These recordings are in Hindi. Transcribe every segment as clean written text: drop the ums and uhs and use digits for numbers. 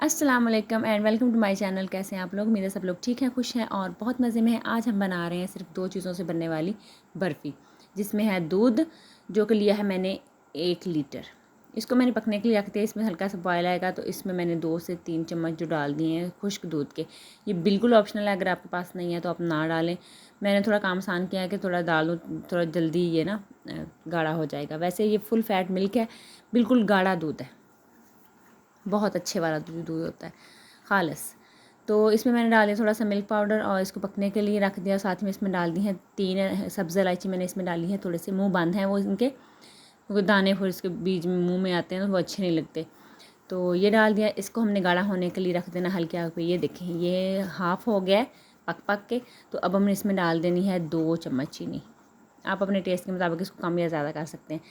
अस्सलाम वालेकुम and welcome to my channel. कैसे हैं आप लोग? मेरे सब लोग ठीक हैं, खुश हैं और बहुत मज़े में हैं। आज हम बना रहे हैं सिर्फ 2 चीज़ों से बनने वाली बर्फ़ी, जिसमें है दूध, जो कि लिया है मैंने 1 लीटर। इसको मैंने पकने के लिए रख दिया। इसमें हल्का सा बॉयल आएगा तो इसमें मैंने 2 से 3 चम्मच जो डाल दिए हैं खुश्क दूध के। ये बिल्कुल ऑप्शनल है, अगर आपके पास नहीं है तो आप ना डालें। मैंने थोड़ा काम आसान किया है कि थोड़ा डाल दूँ, थोड़ा जल्दी ये ना गाढ़ा हो जाएगा। वैसे ये फुल फैट मिल्क है, बिल्कुल गाढ़ा दूध है, बहुत अच्छे वाला दूध होता है, खालिस। तो इसमें मैंने डाल दिया थोड़ा सा मिल्क पाउडर और इसको पकने के लिए रख दिया। साथ में इसमें डाल दी हैं 3 सब्ज़ इलायची मैंने इसमें डाली है। थोड़े से मुंह बंद हैं वो इनके, क्योंकि दाने फिर इसके बीच में मुंह में आते हैं तो वो अच्छे नहीं लगते। तो ये डाल दिया। इसको हमने गाढ़ा होने के लिए रख देना हल्के आग पे। ये देखें, ये हाफ़ हो गया है पक पक के। तो अब हमने इसमें डाल देनी है 2 चम्मच चीनी। आप अपने टेस्ट के मुताबिक इसको कम या ज़्यादा कर सकते हैं।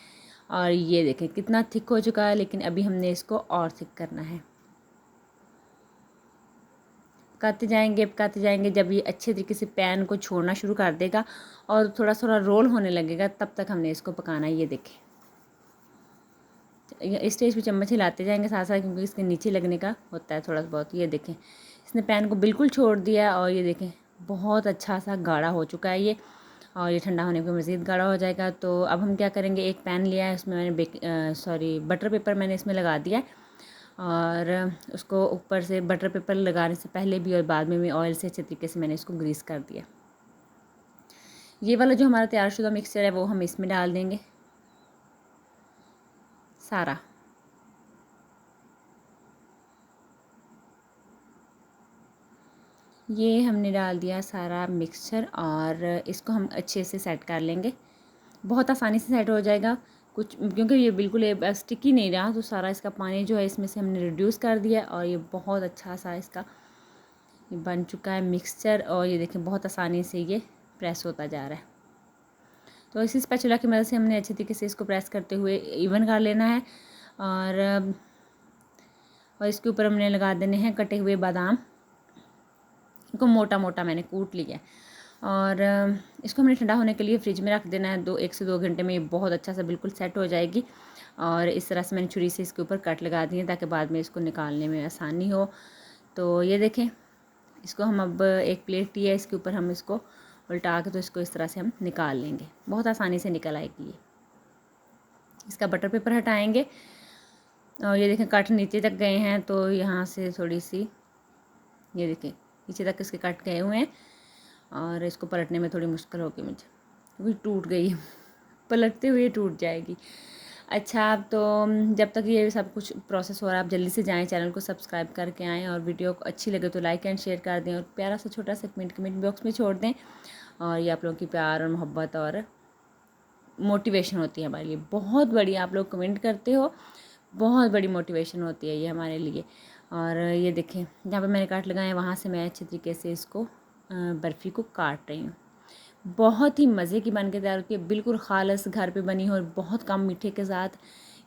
और ये देखें कितना थिक हो चुका है, लेकिन अभी हमने इसको और थिक करना है। पकाते जाएंगे। जब ये अच्छे तरीके से पैन को छोड़ना शुरू कर देगा और थोड़ा थोड़ा रोल होने लगेगा, तब तक हमने इसको पकाना है। ये देखें, इस स्टेज पे चम्मच हिलाते जाएंगे साथ साथ, क्योंकि इसके नीचे लगने का होता है थोड़ा बहुत। ये देखें, इसने पैन को बिल्कुल छोड़ दिया और ये देखें बहुत अच्छा सा गाढ़ा हो चुका है ये। और ये ठंडा होने पर मज़ीद गाढ़ा हो जाएगा। तो अब हम क्या करेंगे, एक पैन लिया है, उसमें मैंने बटर पेपर मैंने इसमें लगा दिया है। और उसको ऊपर से बटर पेपर लगाने से पहले भी और बाद में भी ऑयल से अच्छे तरीके से मैंने इसको ग्रीस कर दिया। ये वाला जो हमारा तैयारशुदा मिक्सचर है वो हम इसमें डाल देंगे सारा। ये हमने डाल दिया सारा मिक्सचर और इसको हम अच्छे से सेट कर लेंगे। बहुत आसानी से सेट हो जाएगा कुछ, क्योंकि ये बिल्कुल स्टिकी नहीं रहा। तो सारा इसका पानी जो है इसमें से हमने रिड्यूस कर दिया और ये बहुत अच्छा सा इसका ये बन चुका है मिक्सचर। और ये देखें बहुत आसानी से ये प्रेस होता जा रहा है। तो इसी स्पैचुला की मदद से हमने अच्छे तरीके से इसको प्रेस करते हुए इवन कर लेना है। और इसके ऊपर हमने लगा देने हैं कटे हुए बादाम को मोटा मोटा मैंने कूट लिया है। और इसको हमने ठंडा होने के लिए फ्रिज में रख देना है। 1 से 2 घंटे में ये बहुत अच्छा सा बिल्कुल सेट हो जाएगी। और इस तरह से मैंने छुरी से इसके ऊपर कट लगा दिए ताकि बाद में इसको निकालने में आसानी हो। तो ये देखें, इसको हम अब एक प्लेट ली है, इसके ऊपर हम इसको उल्टा के तो इसको इस तरह से हम निकाल लेंगे। बहुत आसानी से निकल आएगी ये। इसका बटर पेपर हटाएंगे और ये देखें कट नीचे तक गए हैं, तो यहाँ से थोड़ी सी ये देखें नीचे तक इसके कट गए हुए हैं। और इसको पलटने में थोड़ी मुश्किल होगी मुझे, क्योंकि टूट गई पलटते हुए टूट जाएगी। अच्छा, तो जब तक ये सब कुछ प्रोसेस हो रहा है, आप जल्दी से जाएं, चैनल को सब्सक्राइब करके आएँ और वीडियो को अच्छी लगे तो लाइक एंड शेयर कर दें और प्यारा सा छोटा सा कमेंट बॉक्स में छोड़ दें। और ये आप लोगों की प्यार और मोहब्बत और मोटिवेशन होती है हमारे लिए बहुत बड़ी। आप लोग कमेंट करते हो, बहुत बड़ी मोटिवेशन होती है ये हमारे लिए। और ये देखें जहाँ पे मैंने काट लगाए हैं वहाँ से मैं अच्छे तरीके से इसको बर्फ़ी को काट रही हूँ। बहुत ही मज़े की बन के तैयार होती है, बिल्कुल खालस घर पे बनी हो और बहुत कम मीठे के साथ।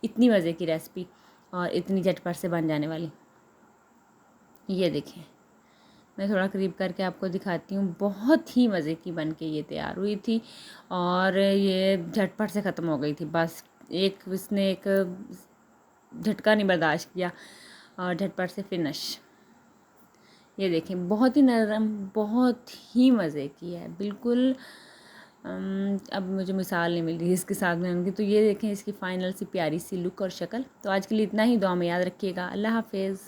इतनी मज़े की रेसिपी और इतनी झटपट से बन जाने वाली। ये देखें, मैं थोड़ा करीब करके आपको दिखाती हूँ। बहुत ही मज़े की बन के ये तैयार हुई थी और ये झटपट से ख़त्म हो गई थी। बस इसने एक झटका नहीं बर्दाश्त किया और झटपट से फिनिश। ये देखें बहुत ही नरम, बहुत ही मज़े की है बिल्कुल। अब मुझे मिसाल नहीं मिल रही इसके साथ में उनकी। तो ये देखें इसकी फ़ाइनल सी प्यारी सी लुक और शक्ल। तो आज के लिए इतना ही। दुआ में याद रखिएगा। अल्लाह हाफिज़।